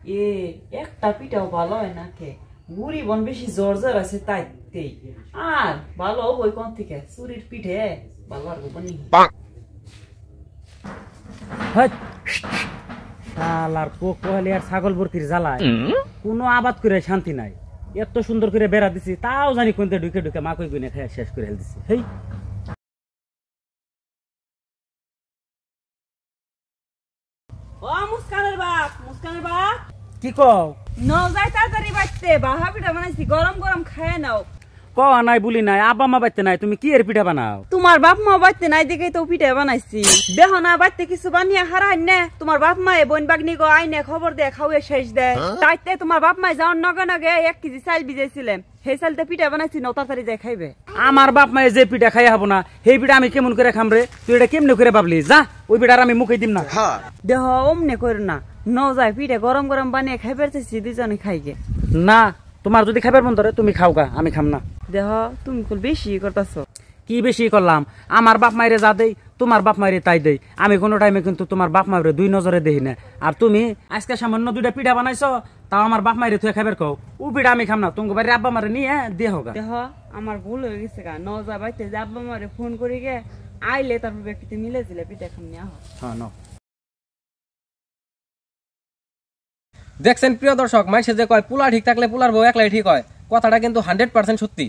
এ একটা পিঠাও ভালো হয় না কে বুড়ি বন বেশি জোর জোর আছে তাইতেই আর ভালো হবই কোন থেকে চুরির পিঠে ভালো আর বনি শালার কোকোয়ালি আর ছাগল বর্তির জ্বালায় কোনো আবাদ করে শান্তি নাই। এত সুন্দর করে বেড়া দিছি তাও জানি কোনতে ঢুকে ঢুকে মা কই গুনে খেয়ে শেষ করে দিছি। হেই ও মুস্কানের বাপ কি কও নও যাই তাড়াতাড়ি বাইতে বাহা পিঠা বানাইছি গরম গরম খায় নাও। কওয়া নাই বলি নাই আব্বা মা বাইতে নাই তুমি কি এর পিঠা বানাও? তোমার বাপ মা বাইতে নাই দেখেই তো পিঠা বানাইছি। দেখো না বাইতে কিছু বানিয়ে হারাই না তোমার বাপ মায়ে বোন বাগনি গো আইনে খবর দে খাওয়ে শেষ দেয় তাইতে তোমার বাপ মায়ে যাওয়ার নগে নগে 1 কেজি চাল ভিজাইছিলেন সেই চালতে পিঠা বানাইছি নও তাড়াতাড়ি যাই খাইবে। আমার বাপ মায়ে যে পিঠা খাই হবো না সেই পিঠা আমি কেমন করে খাম রে? তুই এটা কেমনে করে ভাবলি? যা ওই পিঠার আমি মুখে দিম না। দেহ অমনে কর না ন যায় পিঠা গরম গরম বানিয়ে খাইবার চাইছি দুজনে খাইগে। না তোমার যদি খাইবার মন ধরে তুমি খাও গা আমি খাম না। দেহ তুমি খুব বেশি করতেছ। কি বেশি করলাম? আমার বাপ মায়েরে যা দেই তোমার বাপ মায়েরে তাই দেই। আমি কোনো টাইমে কিন্তু তোমার বাপ মায়ের 2 নজরে দেখি না। আর তুমি আজকে সামান্য 2টা পিঠা বানাইছো তাও আমার বাপ মায়েরে তুই খাইবার কও ও পিঠা আমি খাম না। তোমার বাড়ির আব্বা মারে নিয়ে দিয়ে হোক। দেহ আমার ভুল হয়ে গেছে গা ন যা বাইতে যে আব্বা মারে ফোন করি গে আইলে তারপর ব্যক্তিতে মিলে দিলে পিঠা খাম নিয়ে আহ। হ্যাঁ ন দেখছেন প্রিয় দর্শক, মাইসে যে কয় পোলা ঠিক থাকলে পোলার বউ একলাই ঠিক হয়, কথাটা কিন্তু 100% সত্যি।